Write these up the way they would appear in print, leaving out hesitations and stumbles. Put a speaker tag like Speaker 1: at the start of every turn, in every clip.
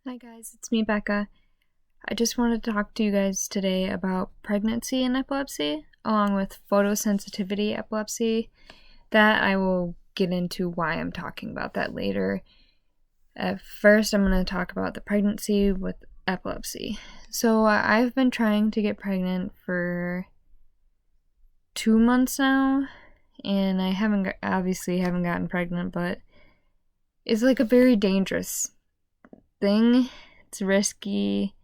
Speaker 1: Hi guys, it's me, Becca. I just wanted to talk to you guys today about pregnancy and epilepsy, along with photosensitivity epilepsy. That I will get into why I'm talking about that later. At first, I'm going to talk about the pregnancy with epilepsy. So, I've been trying to get pregnant for 2 months now, and I obviously haven't gotten pregnant, but it's like a very dangerous thing. It's risky.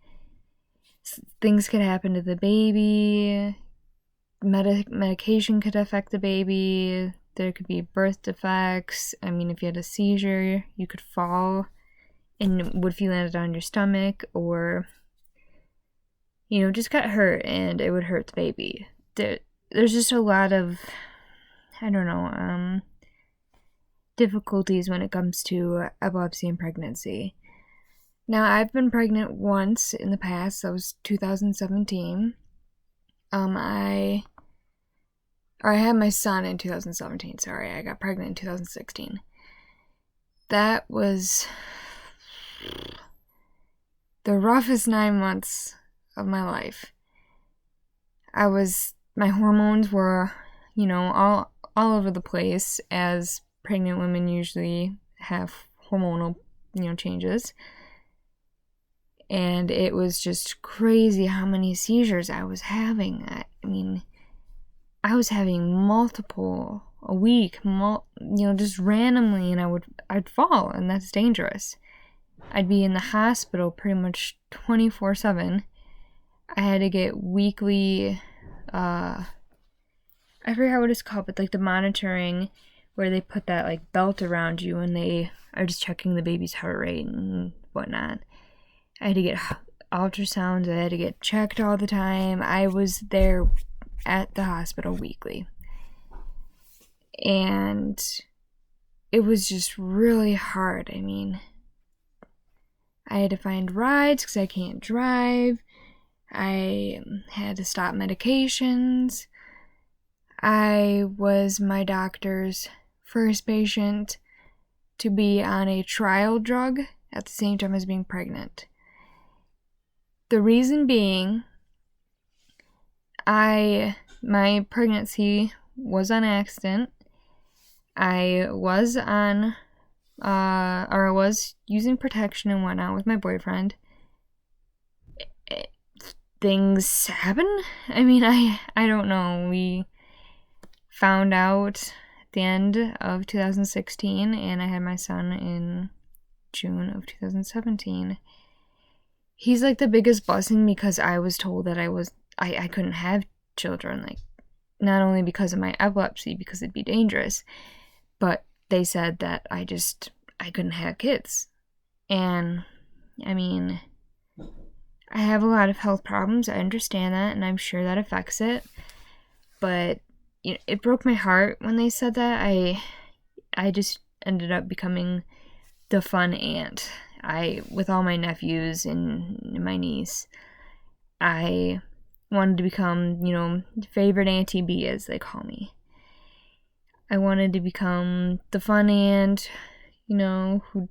Speaker 1: Things could happen to the baby. Medication could affect the baby. There could be birth defects. I mean, if you had a seizure, you could fall and would you landed on your stomach, or just got hurt and it would hurt the baby. There's just a lot of difficulties when it comes to epilepsy and pregnancy. Now, I've been pregnant once in the past. That was 2017. I had my son in 2017. Sorry, I got pregnant in 2016. That was the roughest 9 months of my life. My hormones were, all over the place, as pregnant women usually have hormonal, changes. And it was just crazy how many seizures I was having. I was having multiple a week, just randomly, and I'd fall, and that's dangerous. I'd be in the hospital pretty much 24/7. I had to get weekly, I forget what it's called, but like the monitoring, where they put that like belt around you and they are just checking the baby's heart rate and whatnot. I had to get ultrasounds. I had to get checked all the time. I was there at the hospital weekly. And it was just really hard. I had to find rides because I can't drive. I had to stop medications. I was my doctor's first patient to be on a trial drug at the same time as being pregnant. The reason being, my pregnancy was on accident. I was I was using protection and whatnot with my boyfriend. Things happen. I don't know. We found out at the end of 2016, and I had my son in June of 2017. He's like the biggest blessing because I was told that I couldn't have children, like not only because of my epilepsy, because it'd be dangerous, but they said that I couldn't have kids. And I have a lot of health problems. I understand that, and I'm sure that affects it. But it broke my heart when they said that. I just ended up becoming the fun aunt. With all my nephews and my niece, I wanted to become, favorite Auntie B, as they call me. I wanted to become the fun aunt, who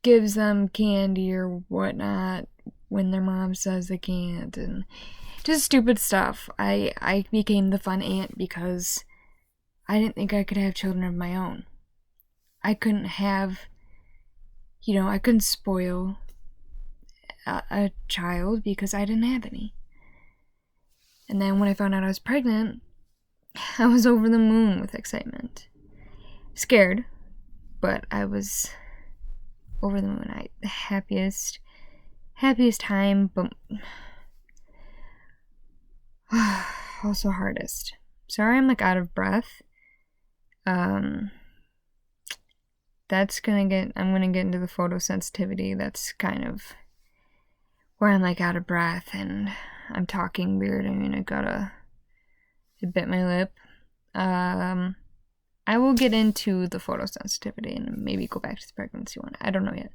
Speaker 1: gives them candy or whatnot when their mom says they can't, and just stupid stuff. I became the fun aunt because I didn't think I could have children of my own. I couldn't spoil a child because I didn't have any. And then when I found out I was pregnant, I was over the moon with excitement. Scared, but I was over the moon. The happiest time, but also hardest. Sorry, I'm out of breath. I'm gonna get into the photosensitivity. That's kind of where I'm out of breath and I'm talking weird. I bit my lip. I will get into the photosensitivity and maybe go back to the pregnancy one. I don't know yet.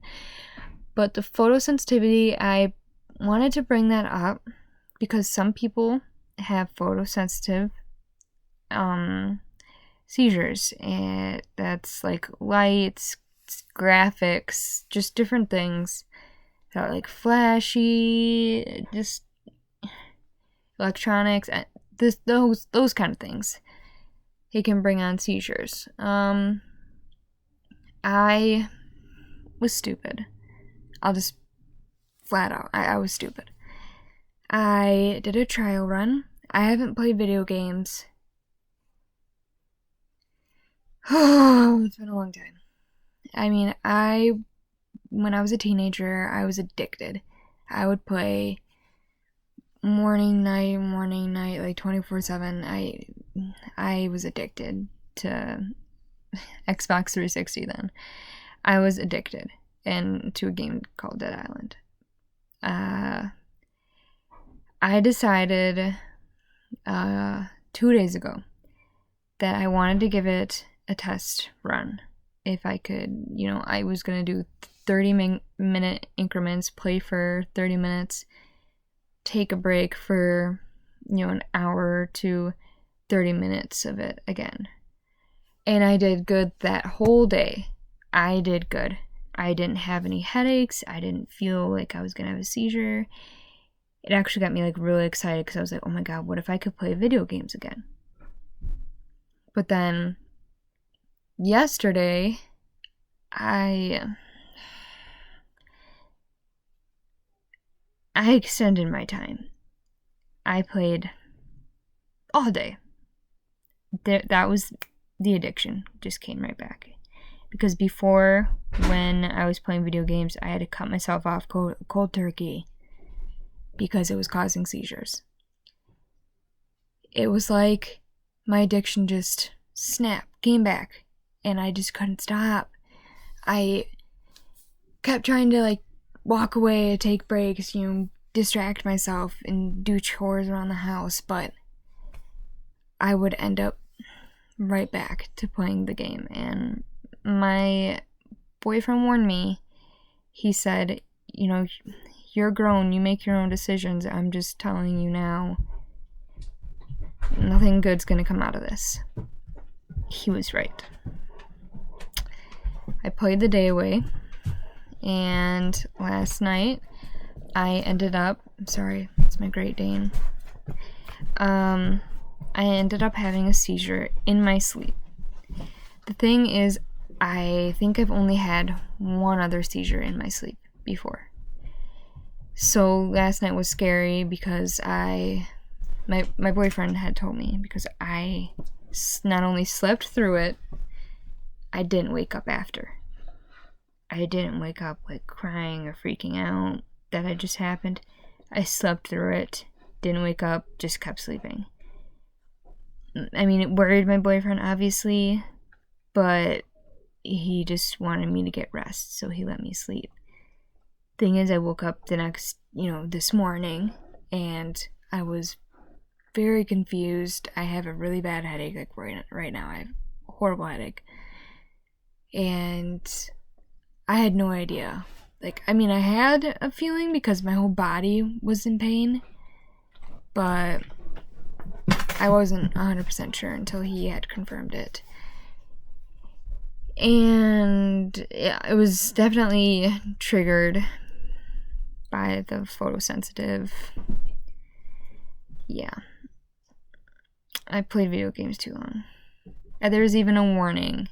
Speaker 1: But the photosensitivity, I wanted to bring that up because some people have photosensitive seizures, and that's like lights, graphics, just different things. Without like flashy, just electronics, those kind of things. It can bring on seizures. I was stupid. I'll just flat out. I was stupid. I did a trial run. I haven't played video games. It's been a long time. I mean, when I was a teenager, I was addicted. I would play morning, night, like 24/7. I was addicted to Xbox 360 then. I was addicted and to a game called Dead Island. I decided 2 days ago that I wanted to give it a test run. If I could, I was going to do 30-minute increments, play for 30 minutes, take a break for, an hour to 30 minutes of it again. And I did good that whole day. I did good. I didn't have any headaches. I didn't feel like I was going to have a seizure. It actually got me like really excited because I was like, oh my god, what if I could play video games again? But then yesterday, I extended my time. I played all day. That was the addiction. Just came right back. Because before, when I was playing video games, I had to cut myself off cold turkey because it was causing seizures. It was like my addiction just came back, and I just couldn't stop. I kept trying to like walk away, take breaks, distract myself and do chores around the house, but I would end up right back to playing the game. And my boyfriend warned me. He said, you're grown, you make your own decisions. I'm just telling you now, nothing good's gonna come out of this. He was right. I played the day away, and last night I ended up, sorry, it's my Great Dane. I ended up having a seizure in my sleep. The thing is, I think I've only had one other seizure in my sleep before. So last night was scary because my boyfriend had told me, because I not only slept through it, I didn't wake up after. I didn't wake up like crying or freaking out that had just happened. I slept through it, didn't wake up, just kept sleeping. I mean, it worried my boyfriend, obviously, but he just wanted me to get rest, so he let me sleep. Thing is, I woke up this morning, and I was very confused. I have a really bad headache, like right now. I have a horrible headache. And I had no idea. I had a feeling because my whole body was in pain, but I wasn't 100% sure until he had confirmed it. And yeah, it was definitely triggered by the photosensitive. Yeah. I played video games too long. There's even a warning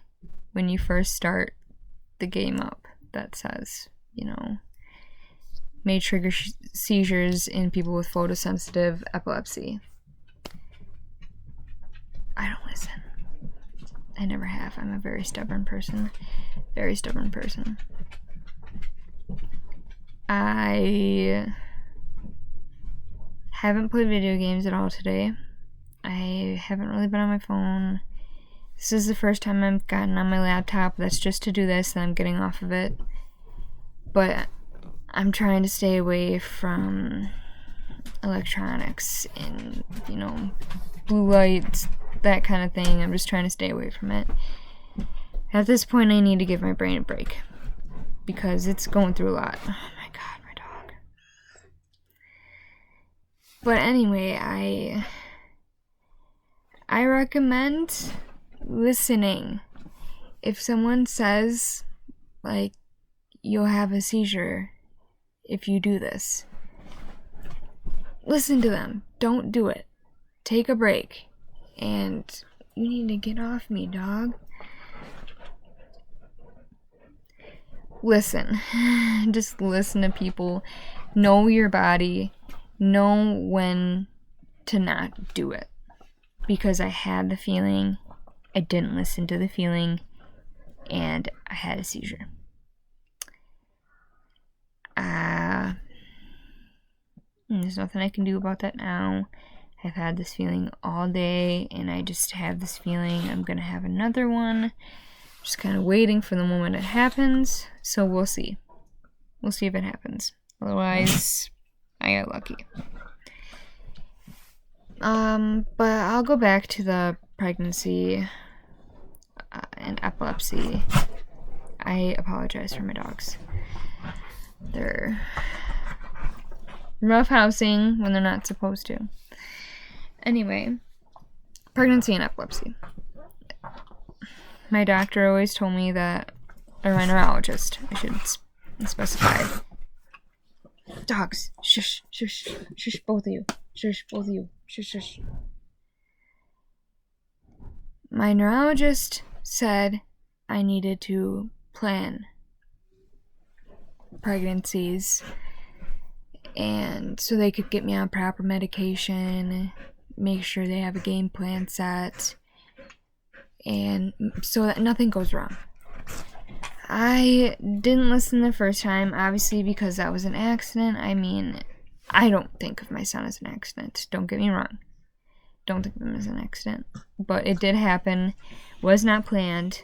Speaker 1: when you first start the game up that says, may trigger seizures in people with photosensitive epilepsy. I don't listen. I never have. I'm a very stubborn person. Very stubborn person. I haven't played video games at all today. I haven't really been on my phone. This is the first time I've gotten on my laptop. That's just to do this, and I'm getting off of it. But I'm trying to stay away from electronics and, blue lights, that kind of thing. I'm just trying to stay away from it. At this point, I need to give my brain a break because it's going through a lot. Oh my god, my dog. But anyway, I recommend listening. If someone says, you'll have a seizure, if you do this. Listen to them. Don't do it. Take a break. And you need to get off me, dog. Listen. Just listen to people. Know your body. Know when to not do it. Because I had the feeling, I didn't listen to the feeling, and I had a seizure. There's nothing I can do about that now. I've had this feeling all day, and I just have this feeling I'm gonna have another one. Just kind of waiting for the moment it happens. So we'll see. We'll see if it happens. Otherwise, I got lucky. But I'll go back to the pregnancy and epilepsy. I apologize for my dogs. They're roughhousing when they're not supposed to. Anyway, pregnancy and epilepsy. My doctor always told me that, or my neurologist, I should specify. Dogs, shush, shush, shush, both of you. Shush, both of you. Shush, shush. My neurologist said I needed to plan pregnancies, and so they could get me on proper medication, make sure they have a game plan set, and so that nothing goes wrong. I didn't listen the first time, obviously, because that was an accident. I mean, I don't think of my son as an accident. Don't get me wrong. Don't think of him as an accident. But it did happen. Was not planned.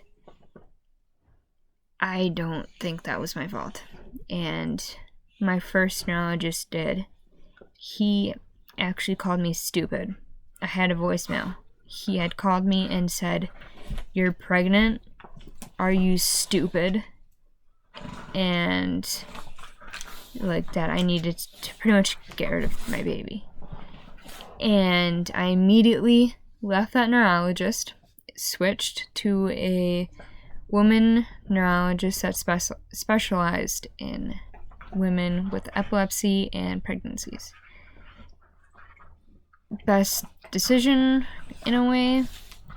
Speaker 1: I don't think that was my fault. And my first neurologist did. He actually called me stupid. I had a voicemail. He had called me and said, "You're pregnant? Are you stupid?" And like that, I needed to pretty much get rid of my baby. And I immediately left that neurologist, switched to a woman neurologist that specialized in women with epilepsy and pregnancies. Best decision in a way,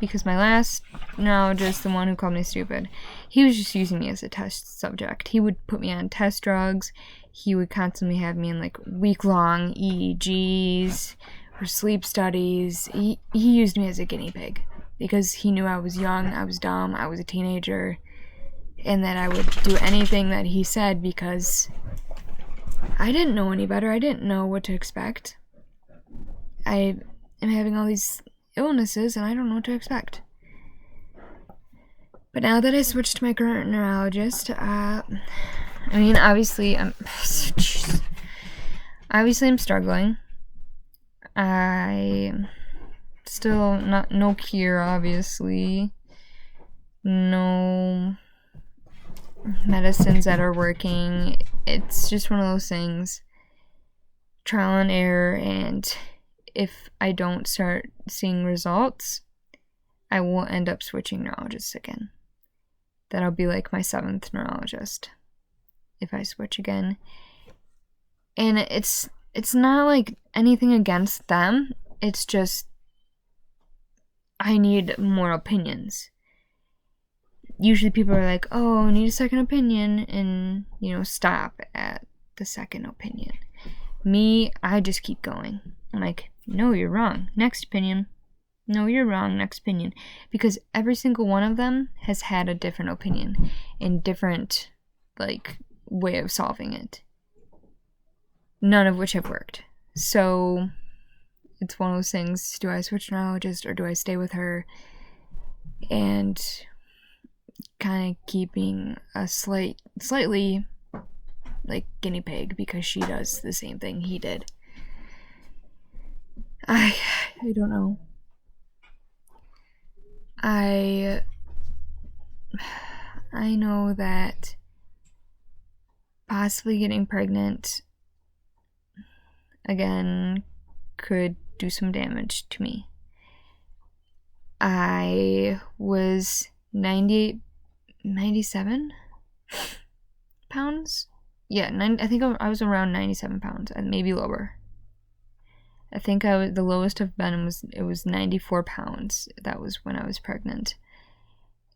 Speaker 1: because my last neurologist, the one who called me stupid, he was just using me as a test subject. He would put me on test drugs. He would constantly have me in like week-long EEGs or sleep studies. He used me as a guinea pig because he knew I was young, I was dumb, I was a teenager, and that I would do anything that he said because I didn't know any better. I didn't know what to expect. I am having all these illnesses and I don't know what to expect. But now that I switched to my current neurologist, obviously I'm struggling. I still no cure, obviously. No medicines that are working. It's just one of those things. Trial and error, and if I don't start seeing results, I will end up switching neurologists again. That'll be like my 7th neurologist if I switch again. And it's not like anything against them. It's just I need more opinions. Usually people are like, "Oh, I need a second opinion," and, stop at the second opinion. Me, I just keep going. I'm like, "No, you're wrong. Next opinion. No, you're wrong. Next opinion." Because every single one of them has had a different opinion and different, way of solving it. None of which have worked. So it's one of those things, do I switch neurologist or do I stay with her? And kind of keeping a slightly guinea pig because she does the same thing he did. I don't know. I know that possibly getting pregnant again could do some damage to me. I was 97 pounds Yeah, I think I was around 97 pounds, and maybe lower. I think the lowest I've been was 94 pounds. That was when I was pregnant.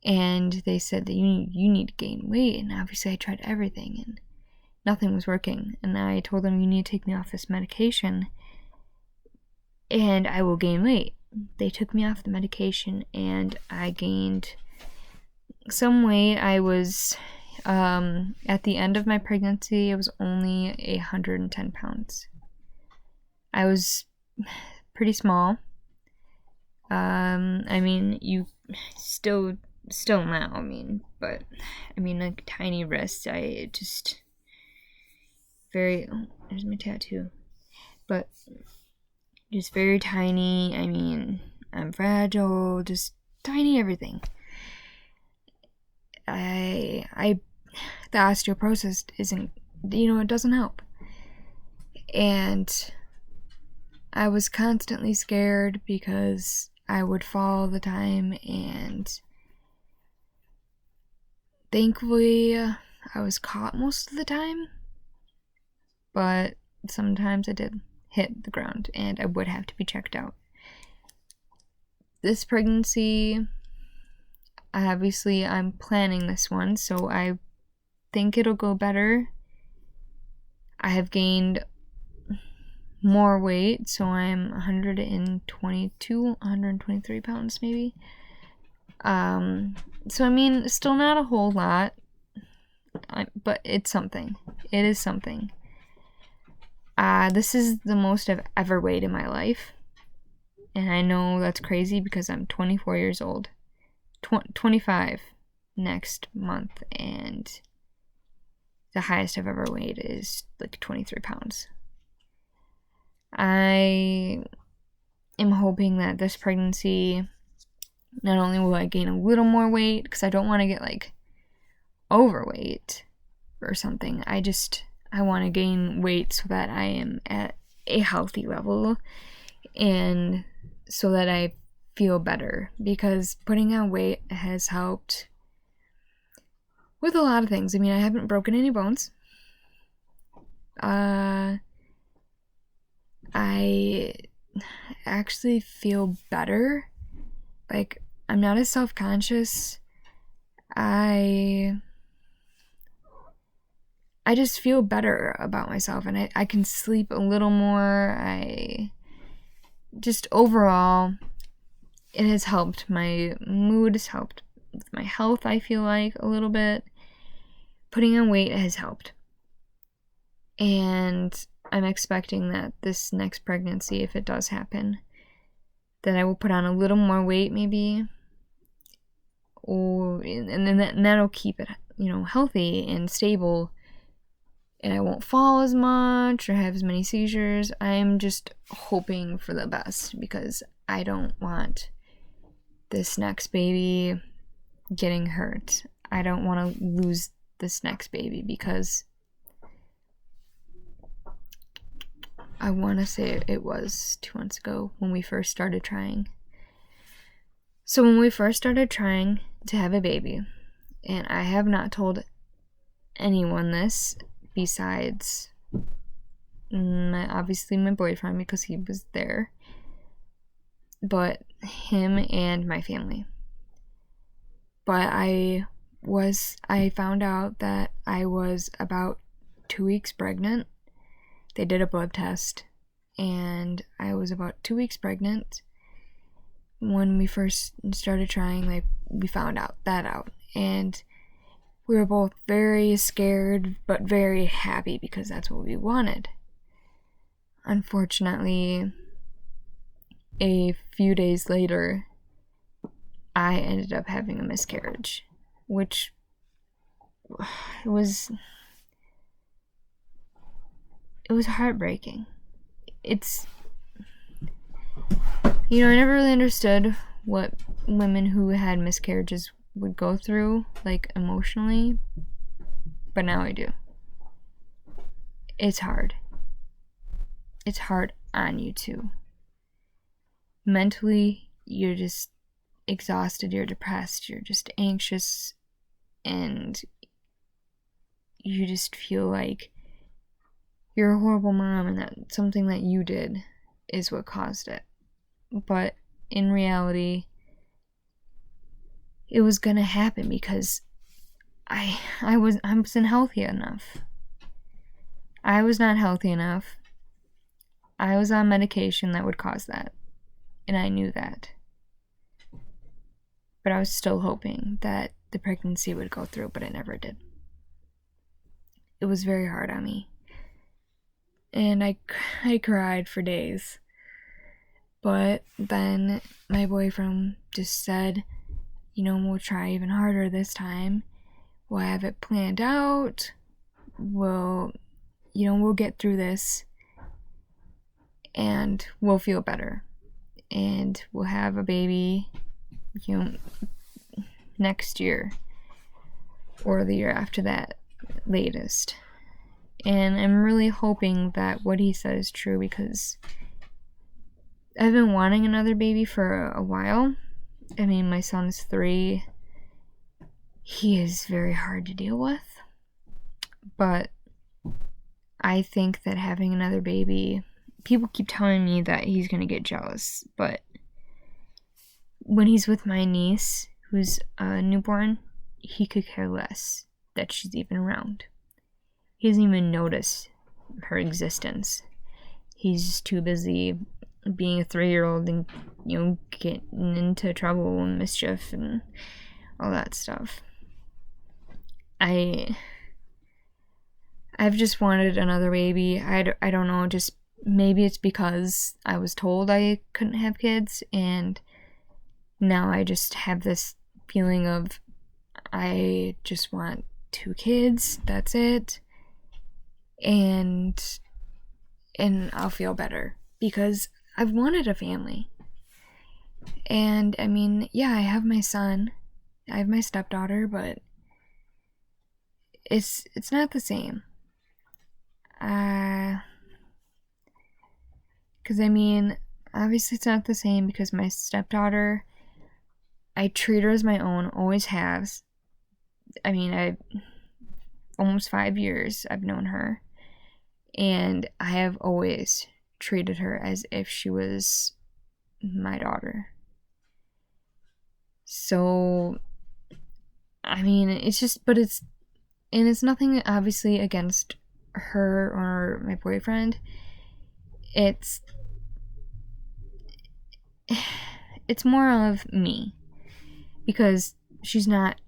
Speaker 1: And they said that you need to gain weight, and obviously I tried everything, and nothing was working. And I told them, you need to take me off this medication, and I will gain weight. They took me off the medication, and I gained some weight. I was, at the end of my pregnancy, it was only 110 pounds. I was pretty small. I mean, you still now, I mean, but, I mean, like, tiny wrists, there's my tattoo, but just very tiny. I mean, I'm fragile, just tiny everything. The osteoporosis isn't, it doesn't help. And I was constantly scared because I would fall all the time, and thankfully I was caught most of the time, but sometimes I did hit the ground and I would have to be checked out. This pregnancy, obviously I'm planning this one, so I think it'll go better. I have gained more weight, so I'm 123 pounds maybe. So I mean, still not a whole lot, but it's something. It is something. This is the most I've ever weighed in my life, and I know that's crazy because I'm 24 years old, 25 next month, and the highest I've ever weighed is like 23 pounds. I am hoping that this pregnancy, not only will I gain a little more weight, because I don't want to get like overweight or something. I want to gain weight so that I am at a healthy level and so that I feel better, because putting on weight has helped with a lot of things. I mean, I haven't broken any bones. I actually feel better. Like, I'm not as self-conscious. I just feel better about myself, and I can sleep a little more. Overall, it has helped. My mood has helped with my health, I feel like, a little bit. Putting on weight has helped. And I'm expecting that this next pregnancy, if it does happen, that I will put on a little more weight maybe, and that'll keep it, healthy and stable, and I won't fall as much or have as many seizures. I'm just hoping for the best, because I don't want this next baby getting hurt. I don't want to lose this next baby, because I want to say it was 2 months ago when we first started trying. So when we first started trying to have a baby, and I have not told anyone this besides obviously my boyfriend, because he was there, but him and my family. But I found out that I was about 2 weeks pregnant. They did a blood test, and I was about 2 weeks pregnant when we first started trying. Like, we found out, and we were both very scared but very happy, because that's what we wanted. Unfortunately, a few days later, I ended up having a miscarriage, which was heartbreaking. I never really understood what women who had miscarriages would go through, like, emotionally, but now I do. It's hard. It's hard on you too. Mentally, you're just exhausted, you're depressed, you're just anxious, and you just feel like you're a horrible mom and that something that you did is what caused it. But in reality, it was gonna happen because I wasn't healthy enough. I was not healthy enough. I was on medication that would cause that, and I knew that. But I was still hoping that the pregnancy would go through, but it never did. It was very hard on me. And I cried for days. But then my boyfriend just said, we'll try even harder this time. We'll have it planned out. We'll get through this. And we'll feel better. And we'll have a baby, next year. Or the year after that, latest. And I'm really hoping that what he said is true because I've been wanting another baby for a while. I mean, my son's 3. He is very hard to deal with. But I think that having another baby, people keep telling me that he's going to get jealous. But when he's with my niece, who's a newborn, he could care less that she's even around. He doesn't even notice her existence. He's just too busy being a 3-year-old and, getting into trouble and mischief and all that stuff. I've just wanted another baby. I don't know, just maybe it's because I was told I couldn't have kids, and now I just have this feeling of I just want 2 kids, that's it. And I'll feel better because I've wanted a family. And I mean, yeah, I have my son, I have my stepdaughter, but it's not the same. Because I mean, obviously it's not the same because my stepdaughter, I treat her as my own, always has. I mean, I almost 5 years I've known her. And I have always treated her as if she was my daughter. So, I mean, it's nothing obviously against her or my boyfriend. It's more of me. Because she's not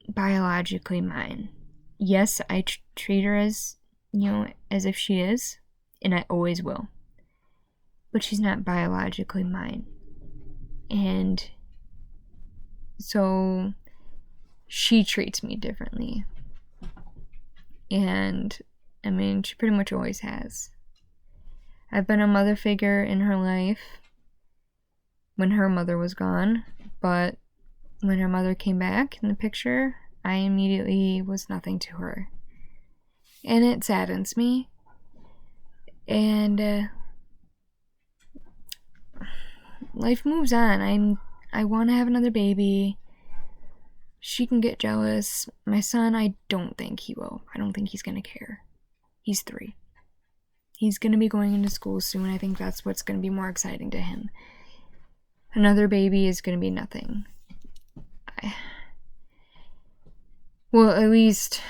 Speaker 1: biologically mine. Yes, I treat her as as if she is, and I always will. But she's not biologically mine. And so she treats me differently. And I mean, she pretty much always has. I've been a mother figure in her life when her mother was gone, but when her mother came back in the picture, I immediately was nothing to her. And it saddens me. And life moves on. I want to have another baby. She can get jealous. My son, I don't think he will. I don't think he's going to care. He's 3. He's going to be going into school soon. I think that's what's going to be more exciting to him. Another baby is going to be nothing. Well, at least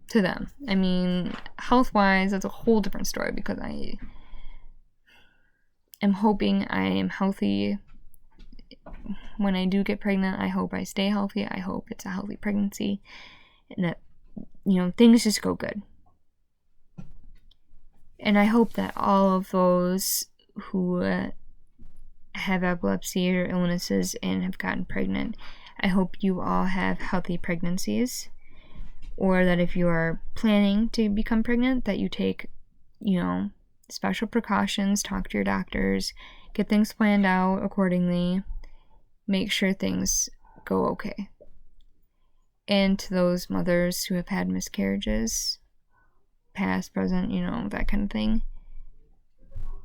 Speaker 1: to them. I mean, health-wise, that's a whole different story because I am hoping I am healthy when I do get pregnant. I hope I stay healthy. I hope it's a healthy pregnancy and that, things just go good. And I hope that all of those who have epilepsy or illnesses and have gotten pregnant, I hope you all have healthy pregnancies. Or that if you are planning to become pregnant, that you take, special precautions, talk to your doctors, get things planned out accordingly, make sure things go okay. And to those mothers who have had miscarriages, past, present, that kind of thing,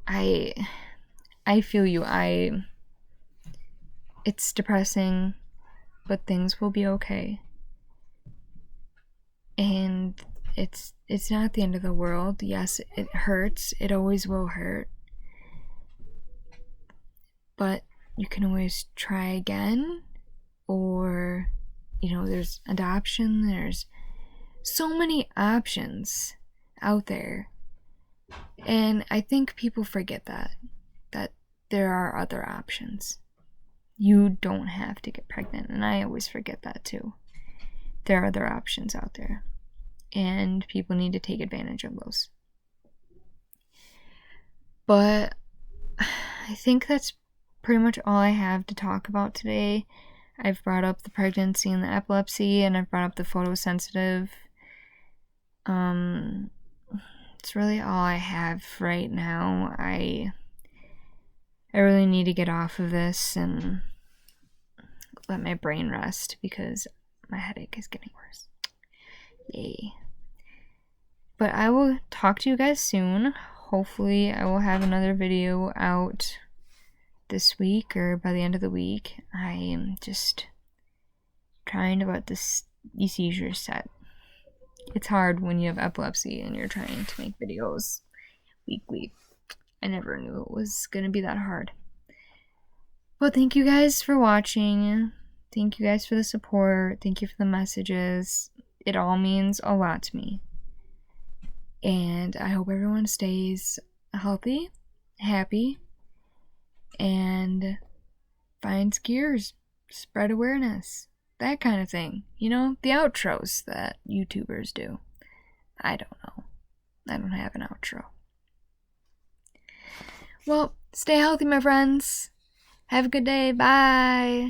Speaker 1: I feel you. It's depressing, but things will be okay. And it's not the end of the world. Yes, it hurts. It always will hurt. But you can always try again, or there's adoption. There's so many options out there. And I think people forget that there are other options. You don't have to get pregnant, and I always forget that too. There are other options out there, and people need to take advantage of those. But I think that's pretty much all I have to talk about today. I've brought up the pregnancy and the epilepsy, and I've brought up the photosensitive. It's really all I have right now. I really need to get off of this and let my brain rest because my headache is getting worse. Yay. But I will talk to you guys soon. Hopefully I will have another video out this week or by the end of the week. I am just trying to let these seizures set. It's hard when you have epilepsy and you're trying to make videos weekly. I never knew it was going to be that hard. Well, thank you guys for watching. Thank you guys for the support. Thank you for the messages. It all means a lot to me. And I hope everyone stays healthy, happy, and finds cures, spread awareness, that kind of thing. The outros that YouTubers do. I don't know. I don't have an outro. Well, stay healthy, my friends. Have a good day. Bye.